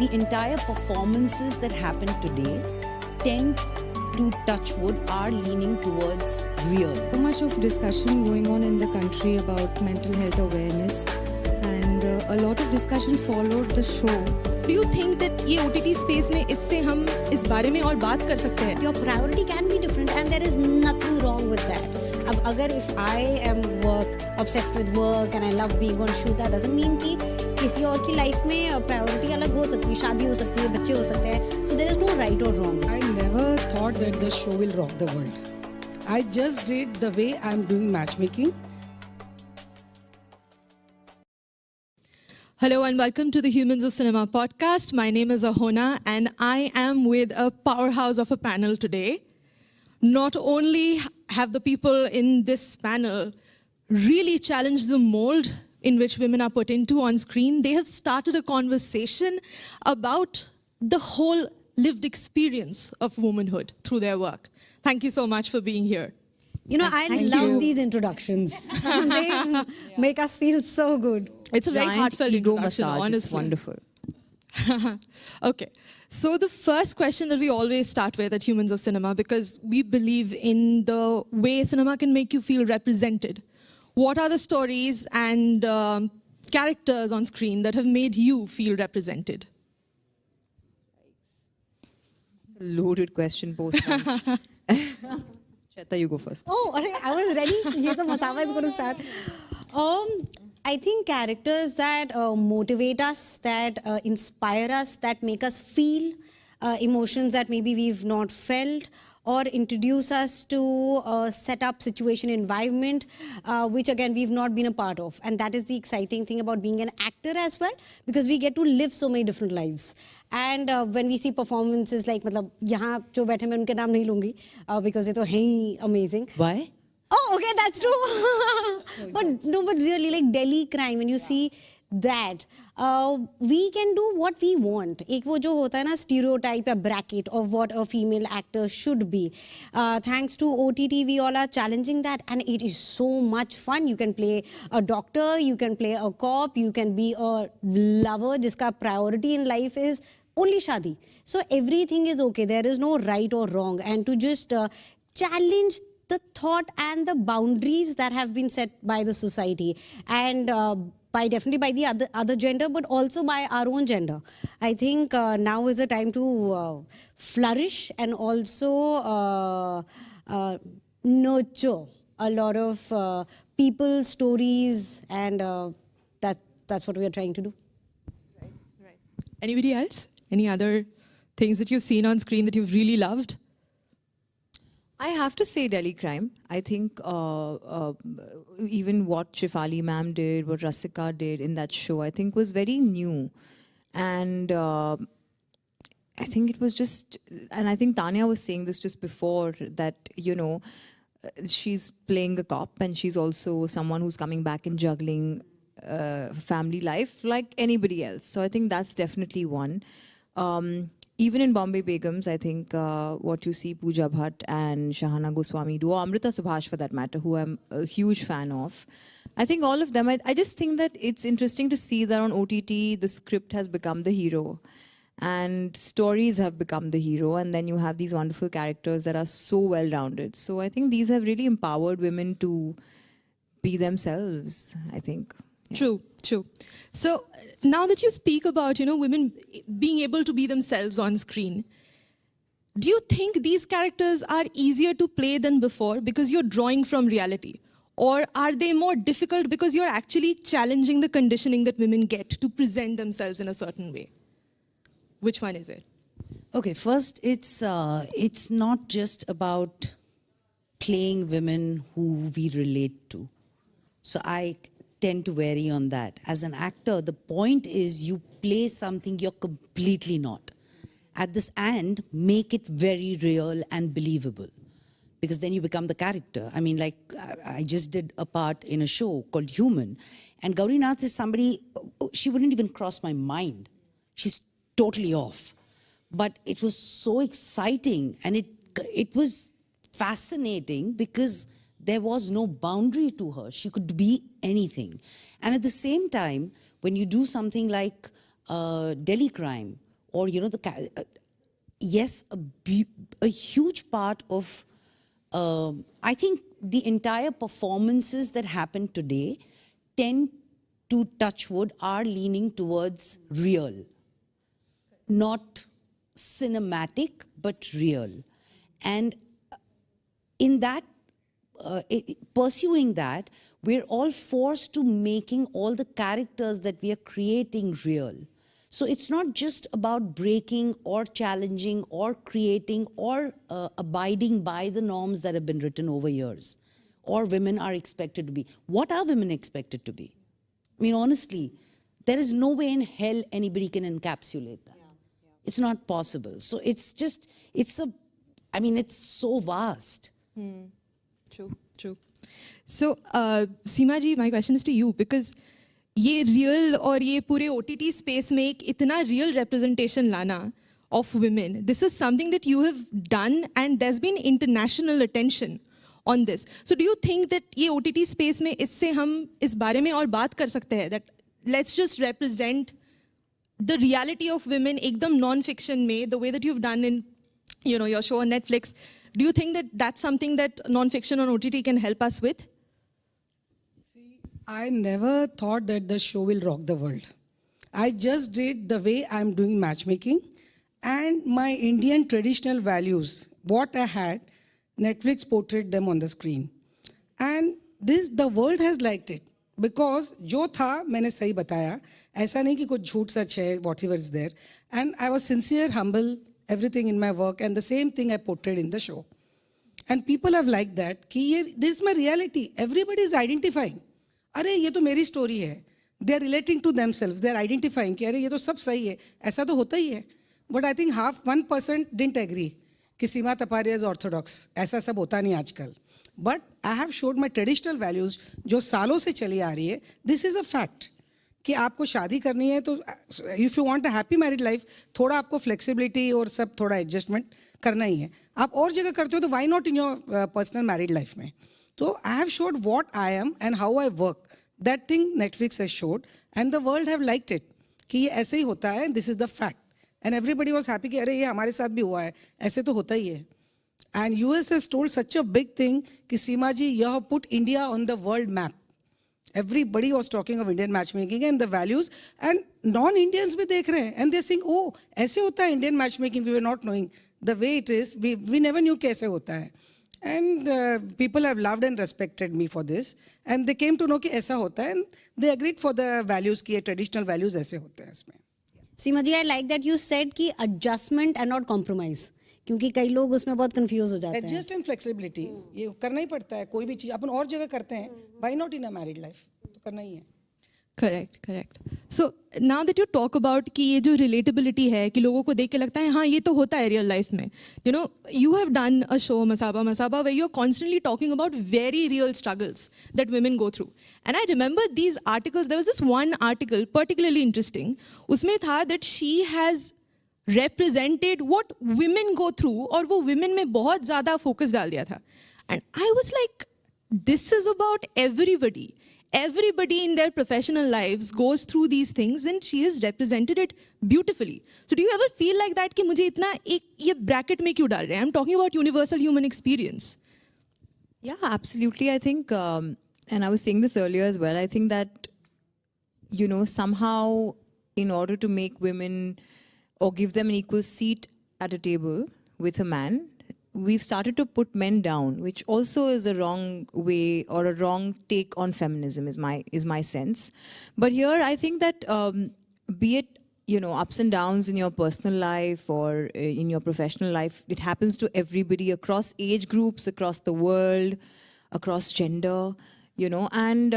The entire performances that happen today tend to, touch wood, are leaning towards real. So much of discussion going on in the country about mental health awareness, and a lot of discussion followed the show. Do you think that ये OTT space में इससे हम इस बारे में और बात कर सकते हैं? Your priority can be different and there is nothing wrong with that. अब अगर if I am obsessed with work and I love being on shoot, that doesn't mean कि किसी और की लाइफ में प्रायोरिटी अलग हो सकती है, शादी हो सकती है, बच्चे हो सकते हैं. So there is no right or wrong. I never thought that the show will rock the world. I just did the way I'm doing matchmaking. Hello and welcome to the Humans of Cinema podcast. My name is Ahona and I am with a powerhouse of a panel today. Not only have the people in this panel really challenged the mold in which women are put into on screen, they have started a conversation about the whole lived experience of womanhood through their work. Thank you so much for being here. You know, I love these introductions. They make us feel so good. It's a very heartfelt introduction, massage. honestly. It's wonderful. Okay, so the first question that we always start with at Humans of Cinema, because we believe in the way cinema can make you feel represented. What are the stories and characters on screen that have made you feel represented? Loaded question post-lunch. Shweta, you go first. Oh, I was ready. Here the Masaba is going to start. I think characters that motivate us, that inspire us, that make us feel emotions that maybe we've not felt, or introduce us to a set-up situation environment, which again we've not been a part of. And that is the exciting thing about being an actor as well, because we get to live so many different lives. And when we see performances like, मतलब यहाँ जो बैठे मैं उनके नाम नहीं लूँगी, because ये तो हैं ही amazing. Why? Oh, okay, that's true. But no, but really, like Delhi crime, when you see that, we can do what we want. एक वो जो होता है ना stereotype या bracket of what a female actor should be. Thanks to OTT, we all are challenging that, and it is so much fun. You can play a doctor, you can play a cop, you can be a lover जिसका priority in life is only shadi. So everything is okay. There is no right or wrong, and to just challenge the thought and the boundaries that have been set by the society, and definitely by the other gender, but also by our own gender. I think now is the time to flourish and also nurture a lot of people, stories, and that's what we are trying to do. Right. Anybody else? Any other things that you've seen on screen that you've really loved? I have to say Delhi crime. I think even what Shefali ma'am did, what Rasika did in that show, I think was very new. And I think it was just, and I think Tanya was saying this just before, that, you know, she's playing a cop and she's also someone who's coming back and juggling family life like anybody else. So I think that's definitely one. Even in Bombay Begums, I think what you see Pooja Bhatt and Shahana Goswami do, or Amrita Subhash for that matter, who I'm a huge fan of. I think all of them, I just think that it's interesting to see that on OTT, the script has become the hero. And stories have become the hero. And then you have these wonderful characters that are so well-rounded. So I think these have really empowered women to be themselves, I think. Yeah. True. So now that you speak about, you know, women being able to be themselves on screen, do you think these characters are easier to play than before because you're drawing from reality? Or are they more difficult because you're actually challenging the conditioning that women get to present themselves in a certain way? Which one is it? Okay, first, it's not just about playing women who we relate to. So I tend to vary on that. As an actor, the point is you play something you're completely not. At this end, make it very real and believable, because then you become the character. I mean, like, I just did a part in a show called Human, and Gauri Nath is somebody, she wouldn't even cross my mind. She's totally off. But it was so exciting, and it was fascinating because there was no boundary to her. She could be anything. And at the same time, when you do something like Delhi crime, or yes, a huge part of I think the entire performances that happen today tend to, touch wood, are leaning towards real, not cinematic, but real. And in that, pursuing that, we're all forced to making all the characters that we are creating real. So it's not just about breaking or challenging or creating or abiding by the norms that have been written over years, or women are expected to be. What are women expected to be? I mean, honestly, there is no way in hell anybody can encapsulate that. It's not possible. So it's just, it's so vast. True. So, Seema ji, my question is to you, because ये real और ये पूरे OTT space में एक इतना real representation लाना of women, this is something that you have done, and there's been international attention on this. So do you think that ये OTT space में इससे हम इस बारे में और बात कर सकते हैं, that let's just represent the reality of women एकदम non-fiction में, the way that you've done in your show on Netflix? Do you think that that's something that non-fiction on OTT can help us with? I never thought that the show will rock the world. I just did the way I'm doing matchmaking, and my Indian traditional values, what I had, Netflix portrayed them on the screen. And the world has liked it. Because जो था मैंने सही बताया, ऐसा नहीं कि कुछ झूठ सच है, whatever is there. And I was sincere, humble, everything in my work, and the same thing I portrayed in the show. And people have liked that, कि this is my reality. Everybody is identifying. अरे ये तो मेरी story है. They are relating to themselves. They are identifying कि अरे ये तो सब सही है. ऐसा तो होता ही है. But I think 1% didn't agree कि Sima Taparia is orthodox. ऐसा सब होता नहीं आजकल. But I have showed my traditional values जो सालों से चली आ रही है. This is a fact. कि आपको शादी करनी है तो if you want a happy married life, थोड़ा आपको flexibility और सब थोड़ा adjustment करना ही है. आप और जगह करते हो तो why not in your personal married life में? So I have showed what I am and how I work. That thing Netflix has showed, and the world have liked it. कि ये ऐसे ही होता है, this is the fact. And everybody was happy कि अरे ये हमारे साथ भी हुआ है, ऐसे तो होता ही है. And US has told such a big thing कि सीमा जी, you have put India on the world map. Everybody was talking of Indian matchmaking and the values, and non-Indians भी देख रहे हैं, and they're saying, oh, ऐसे होता है Indian matchmaking. We were not knowing the way it is. We never knew कि ऐसे होता है. And people have loved and respected me for this, and they came to know कि ऐसा होता है, and they agreed for the values कि traditional values ऐसे होते हैं इसमें. सीमा जी, I like that you said कि adjustment and not compromise. क्योंकि कई लोग उसमें बहुत कंफ्यूज हो जाते हैं. Adjust and flexibility, ये करना ही पड़ता है. कोई भी चीज अपन और जगह करते हैं, why not in a married life? तो करना ही है. Correct. So now that you talk about कि ये जो relatability है, कि लोगों को देख के लगता है हाँ ये तो होता है real life में. You have done a show Masaba Masaba where you're constantly talking about very real struggles that women go through. And I remember these articles. There was this one article particularly interesting. उसमें था that she has represented what women go through, और वो women में बहुत ज़्यादा focus डाल दिया था. And I was like, this is about everybody. Everybody in their professional lives goes through these things, and she has represented it beautifully. So do you ever feel like that कि मुझे इतना एक ये bracket में क्यों डाल रहे हैं? I'm talking about universal human experience. Yeah, absolutely. I think, and I was saying this earlier as well, I think that, somehow in order to make women or give them an equal seat at a table with a man, we've started to put men down, which also is a wrong way or a wrong take on feminism, is my sense. But here, I think that be it ups and downs in your personal life or in your professional life, it happens to everybody across age groups, across the world, across gender, And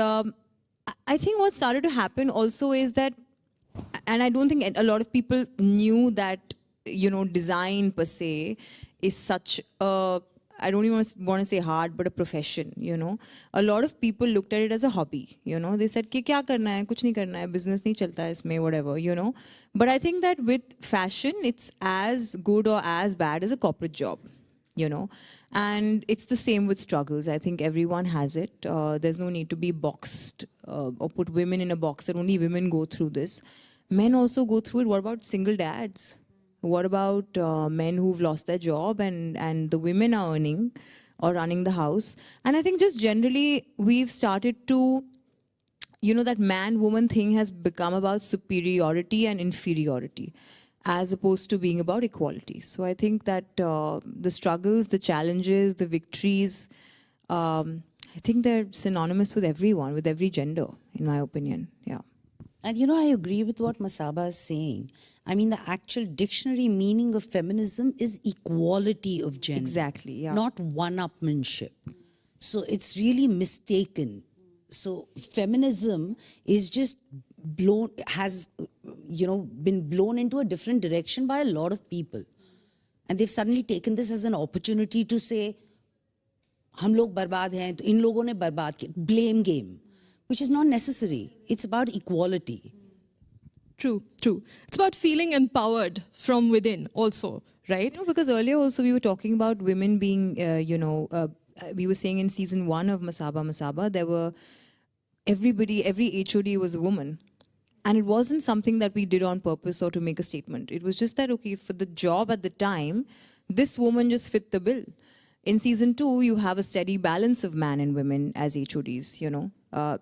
I think what started to happen also is that, and I don't think a lot of people knew that, design per se is such a, I don't even want to say hard, but a profession, A lot of people looked at it as a hobby, They said, कि क्या करना है, कुछ नहीं करना है, business नहीं चलता है इसमें, whatever, But I think that with fashion, it's as good or as bad as a corporate job, And it's the same with struggles. I think everyone has it. There's no need to be boxed or put women in a box that only women go through this. men also go through it. What about single dads? What about men who've lost their job and the women are earning or running the house? And I think just generally we've started to, that man-woman thing has become about superiority and inferiority as opposed to being about equality. So I think that the struggles, the challenges, the victories, I think they're synonymous with everyone, with every gender, in my opinion. Yeah. And I agree with what Masaba is saying. I mean, the actual dictionary meaning of feminism is equality of gender. Exactly, yeah. Not one-upmanship. So it's really mistaken. So feminism is just has been blown into a different direction by a lot of people. And they've suddenly taken this as an opportunity to say, हम लोग बर्बाद हैं, तो इन लोगों ने बर्बाद किया. Blame game, which is not necessary. It's about equality. True, true. It's about feeling empowered from within also, right? Because earlier also we were talking about women being, we were saying in season 1 of Masaba Masaba, there were every HOD was a woman. And it wasn't something that we did on purpose or to make a statement. It was just that, okay, for the job at the time, this woman just fit the bill. In season 2, you have a steady balance of man and women as HODs,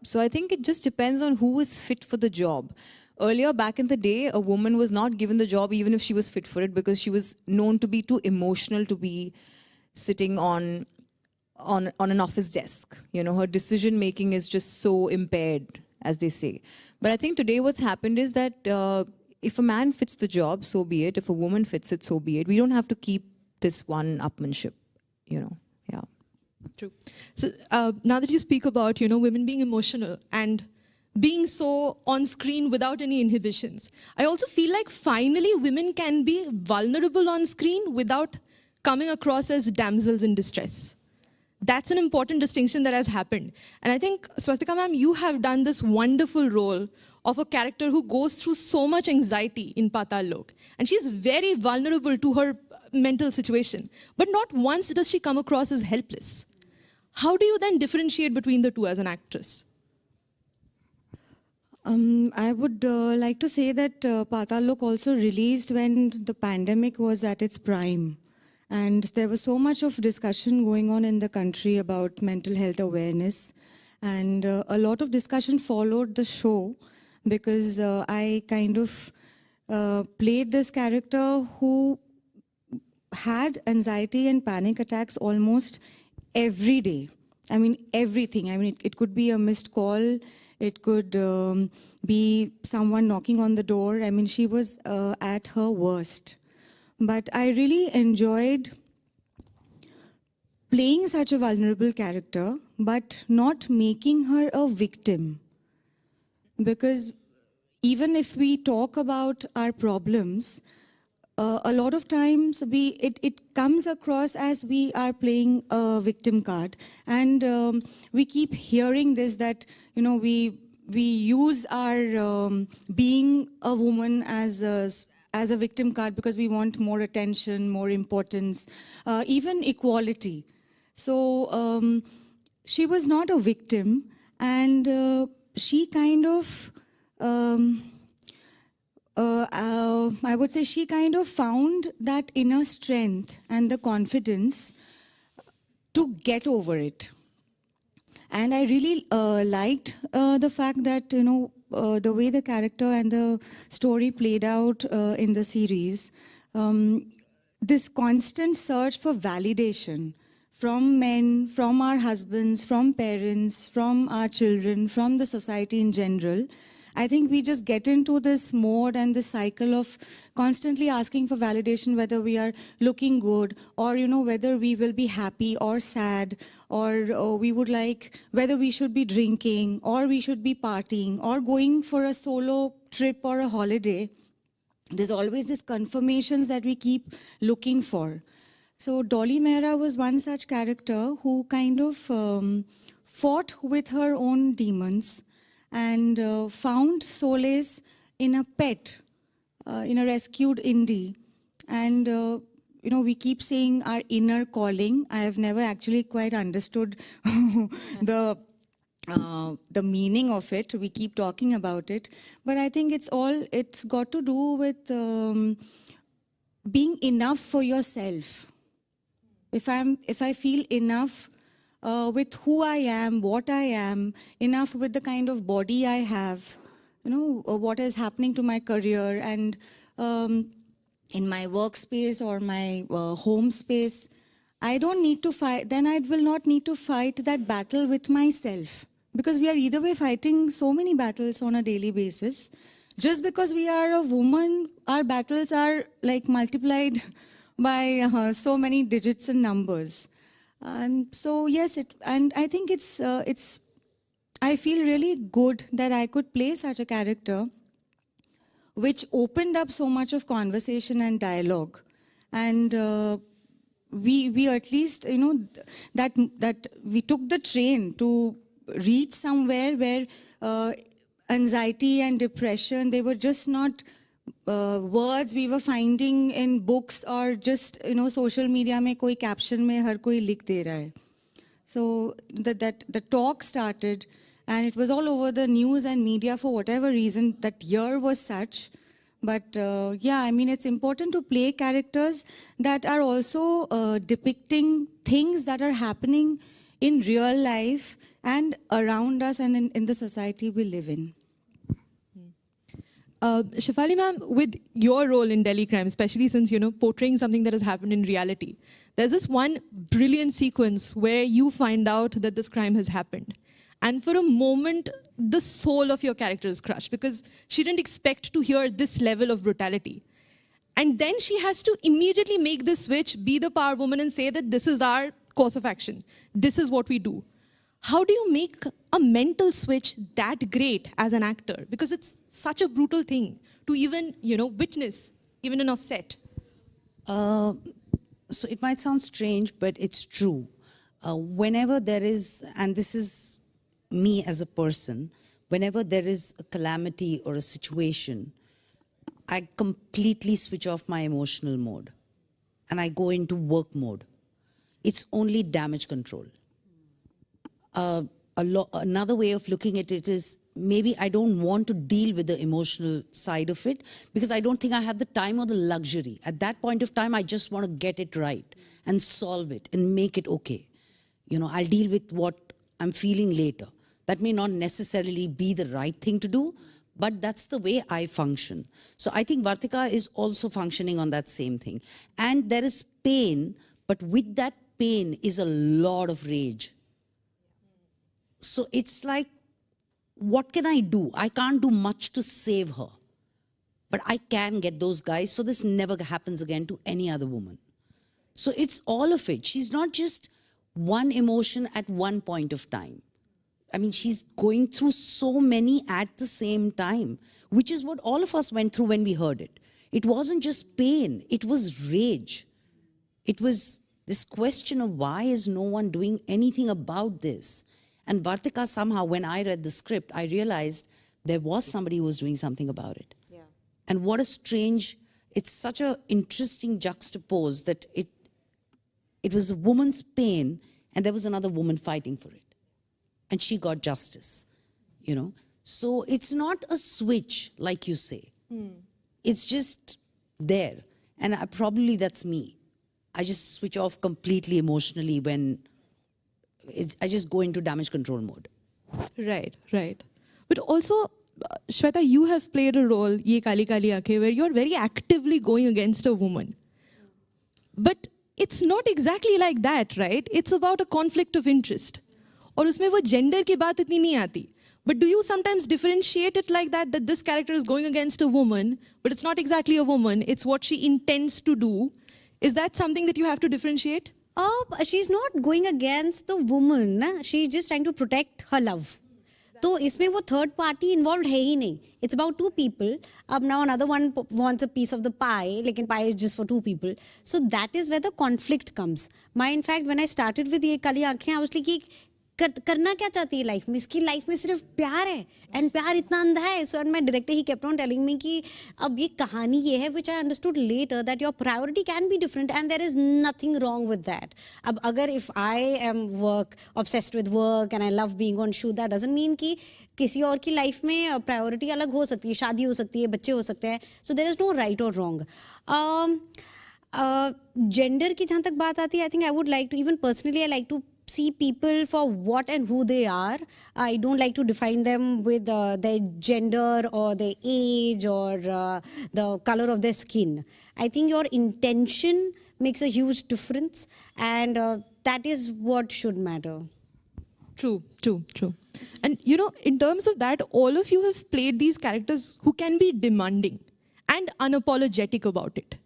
So I think it just depends on who is fit for the job. Earlier, back in the day, a woman was not given the job even if she was fit for it because she was known to be too emotional to be sitting on an office desk. Her decision making is just so impaired, as they say. But I think today what's happened is that if a man fits the job, so be it. If a woman fits it, so be it. We don't have to keep this one-upmanship, yeah. True. So now that you speak about, women being emotional and being so on screen without any inhibitions, I also feel like finally women can be vulnerable on screen without coming across as damsels in distress. That's an important distinction that has happened. And I think, Swastika ma'am, you have done this wonderful role of a character who goes through so much anxiety in Paatal Lok. And she's very vulnerable to her mental situation. But not once does she come across as helpless. How do you then differentiate between the two as an actress? I would like to say that Paatal Lok also released when the pandemic was at its prime. And there was so much of discussion going on in the country about mental health awareness. And a lot of discussion followed the show because I kind of played this character who had anxiety and panic attacks almost every day. I mean, everything. I mean, it could be a missed call. It could be someone knocking on the door. I mean, she was at her worst. But I really enjoyed playing such a vulnerable character, but not making her a victim. Because even if we talk about our problems, a lot of times it comes across as we are playing a victim card. And we keep hearing this, that, we use our being a woman as a victim card because we want more attention, more importance, even equality. So she was not a victim, and she kind of, I would say she kind of found that inner strength and the confidence to get over it. And I really liked the fact that, the way the character and the story played out in the series, this constant search for validation from men, from our husbands, from parents, from our children, from the society in general. I think we just get into this mode and this cycle of constantly asking for validation, whether we are looking good or, whether we will be happy or sad, or we would like, whether we should be drinking or we should be partying or going for a solo trip or a holiday. There's always this confirmations that we keep looking for. So Dolly Mehra was one such character who kind of fought with her own demons and found solace in a pet, in a rescued indie. And, we keep saying our inner calling. I have never actually quite understood the the meaning of it. We keep talking about it, but I think it's got to do with being enough for yourself. If I feel enough with who I am, what I am, enough with the kind of body I have, what is happening to my career and in my workspace or my home space, I don't need to fight, then I will not need to fight that battle with myself. Because we are either way fighting so many battles on a daily basis. Just because we are a woman, our battles are like multiplied by so many digits and numbers. And so yes, and I think I feel really good that I could play such a character which opened up so much of conversation and dialogue. And we at least, that we took the train to reach somewhere where anxiety and depression, they were just not words we were finding in books or just, social media mein koi caption mein har koi likh de raha hai. So the talk started, and it was all over the news and media for whatever reason. That year was such. But it's important to play characters that are also depicting things that are happening in real life and around us and in the society we live in. Shefali ma'am, with your role in Delhi crime, especially since, portraying something that has happened in reality, there's this one brilliant sequence where you find out that this crime has happened. And for a moment, the soul of your character is crushed because she didn't expect to hear this level of brutality. And then she has to immediately make this switch, be the power woman and say that this is our course of action. This is what we do. How do you make a mental switch that great as an actor? Because it's such a brutal thing to even, witness, even in a set. So it might sound strange, but it's true. Whenever there is, and this is me as a person, whenever there is a calamity or a situation, I completely switch off my emotional mode and I go into work mode. It's only damage control. Another way of looking at it is maybe I don't want to deal with the emotional side of it because I don't think I have the time or the luxury. At that point of time, I just want to get it right and solve it and make it okay. I'll deal with what I'm feeling later. That may not necessarily be the right thing to do, but that's the way I function. So I think Vartika is also functioning on that same thing. And there is pain, but with that pain is a lot of rage. So it's like, what can I do? I can't do much to save her, but I can get those guys so this never happens again to any other woman. So it's all of it. She's not just one emotion at one point of time. I mean, she's going through so many at the same time, which is what all of us went through when we heard it. It wasn't just pain, it was rage. It was this question of why is no one doing anything about this? And Vartika, somehow, when I read the script, I realized there was somebody who was doing something about it. Yeah. And what a strange, it's such an interesting juxtapose that it was a woman's pain and there was another woman fighting for it. And she got justice, So it's not a switch, like you say. It's just there. And probably that's me. I just switch off completely emotionally when I just go into damage control mode. Right. But also, Shweta, you have played a role, Yeh Kaali Kaali Ankhen, where you're very actively going against a woman. But it's not exactly like that, right? It's about a conflict of interest. और उसमें वो gender की बात इतनी नहीं आती. But do you sometimes differentiate it like that this character is going against a woman, but it's not exactly a woman, it's what she intends to do? Is that something that you have to differentiate? She's not going against the woman. Na? She's just trying to protect her love. तो इसमें वो third party involved है ही नहीं. It's about two people. अब now another one wants a piece of the pie, लेकिन pie is just for two people. So that is where the conflict comes. In fact, when I started with Yeh Kaali Ankhen, I was like, करना क्या चाहती है life में, इसकी life में सिर्फ प्यार है एंड प्यार इतना अंधा है. So and my director he kept on telling me कि अब ये कहानी ये है, which I understood later that your priority can be different and there is nothing wrong with that. अब अगर if I am work obsessed with work and I love being on shoot, that doesn't mean कि किसी और की life में priority अलग हो सकती है, शादी हो सकती है, बच्चे हो सकते हैं. So there is no right और रॉन्ग. जेंडर की जहाँ तक बात आती है, I think I would like to, even personally I like to see people for what and who they are. I don't like to define them with their gender or their age or the color of their skin. I think your intention makes a huge difference, and that is what should matter. True. And you know, in terms of that, all of you have played these characters who can be demanding and unapologetic about it,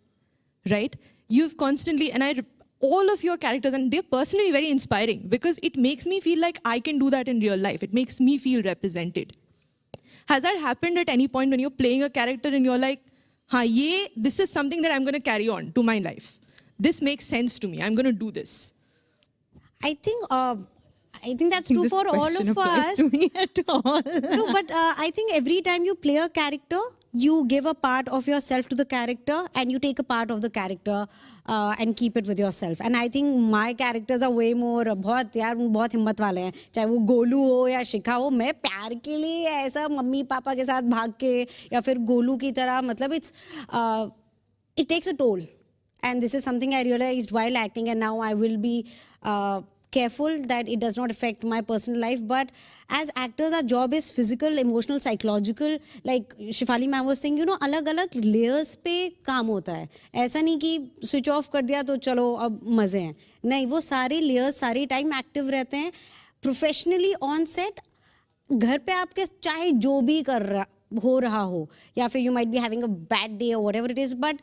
right? You've constantly, and all of your characters, and they're personally very inspiring because it makes me feel like I can do that in real life. It makes me feel represented. Has that happened at any point when you're playing a character and you're like, this is something that I'm going to carry on to my life. This makes sense to me. I'm going to do this. I think that's true for all of us. To me at all. No, but I think every time you play a character, you give a part of yourself to the character and you take a part of the character and keep it with yourself. And I think my characters are way more बहुत हिम्मत वाले हैं, चाहे वो गोलू हो या शिखा हो. मैं प्यार के लिए ऐसा मम्मी पापा के साथ भाग के या फिर गोलू की तरह, मतलब it takes a toll. And this is something I realized while acting, and now I will be careful that it does not affect my personal life. But as actors, our job is physical, emotional, psychological. Like Shefali ma'am was saying, you know, अलग-अलग layers पे काम होता है. ऐसा नहीं कि switch off कर दिया तो चलो अब मजे हैं. नहीं, वो सारे layers सारे time active रहते हैं. Professionally on set, घर पे आपके चाहे जो भी हो रहा हो, या फिर you might be having a bad day or whatever it is, but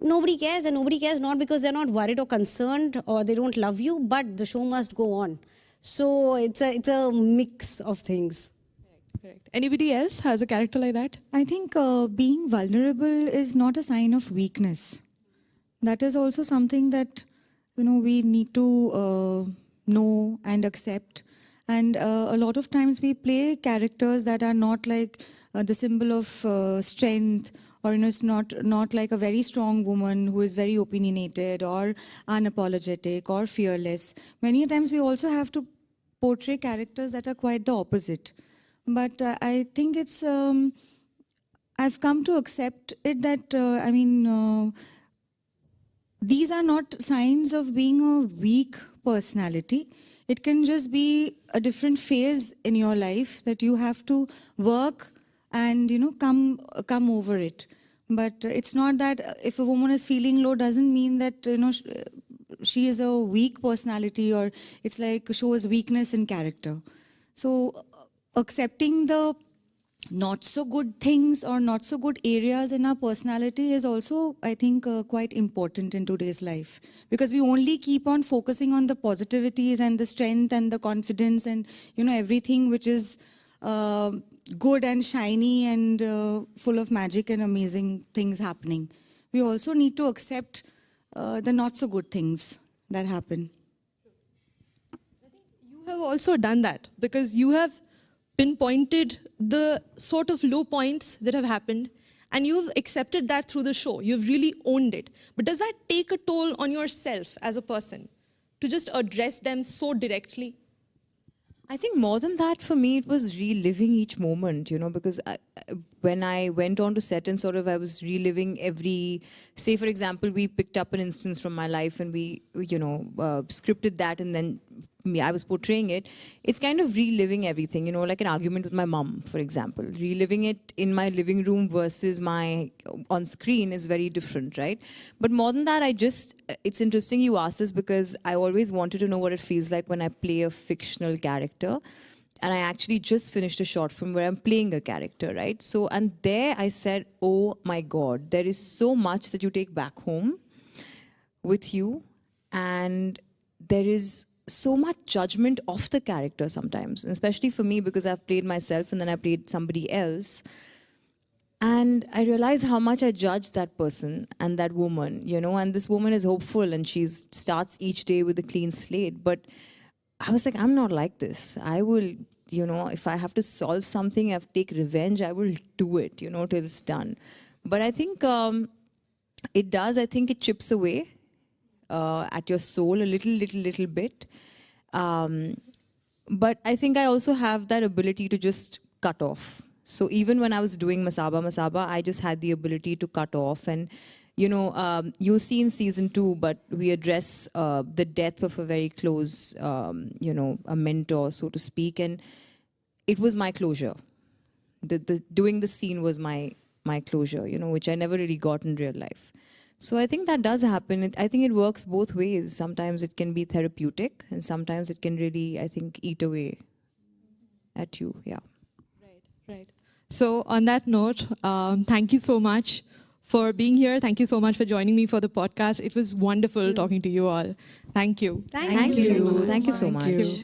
nobody cares, and nobody cares not because they're not worried or concerned or they don't love you, but the show must go on. So it's a mix of things. Correct. Anybody else has a character like that? I think being vulnerable is not a sign of weakness. That is also something that, you know, we need to know and accept. And a lot of times we play characters that are not like the symbol of strength, or, you know, it's not like a very strong woman who is very opinionated or unapologetic or fearless. Many times we also have to portray characters that are quite the opposite. But I think it's, I've come to accept it that, these are not signs of being a weak personality. It can just be a different phase in your life that you have to work and, you know, come over it. But it's not that if a woman is feeling low doesn't mean that, you know, she is a weak personality, or it's like shows weakness in character. So accepting the not so good things or not so good areas in our personality is also, I think, quite important in today's life, because we only keep on focusing on the positivities and the strength and the confidence and, you know, everything which is good and shiny and full of magic and amazing things happening. We also need to accept the not so good things that happen. You have also done that because you have pinpointed the sort of low points that have happened, and you've accepted that through the show. You've really owned it. But does that take a toll on yourself as a person to just address them so directly? I think more than that, for me, it was reliving each moment, you know, because when I went on to set and sort of I was reliving every, say, for example, we picked up an instance from my life and we, you know, scripted that, and then I was portraying it. It's kind of reliving everything, you know, like an argument with my mom, for example. Reliving it in my living room versus my on screen is very different, right? But more than that, it's interesting you asked this because I always wanted to know what it feels like when I play a fictional character. And I actually just finished a short film where I'm playing a character, right? So, and there I said, oh my God, there is so much that you take back home with you. And there is so much judgment of the character sometimes, especially for me because I've played myself and then I played somebody else. And I realize how much I judge that person and that woman, you know, and this woman is hopeful and she starts each day with a clean slate. But I was like, I'm not like this. I will, if I have to solve something, I have to take revenge, I will do it, till it's done. But I think it does. I think it chips away at your soul a little bit. But I think I also have that ability to just cut off. So even when I was doing Masaba Masaba, I just had the ability to cut off. And, you'll see in season 2, but we address the death of a very close, a mentor, so to speak. And it was my closure. Doing the scene was my closure, which I never really got in real life. So I think that does happen. I think it works both ways. Sometimes it can be therapeutic, and sometimes it can really, I think, eat away at you. Yeah. Right. So on that note, thank you so much for being here. Thank you so much for joining me for the podcast. It was wonderful talking to you all. Thank you. Thank you. Thank you so much.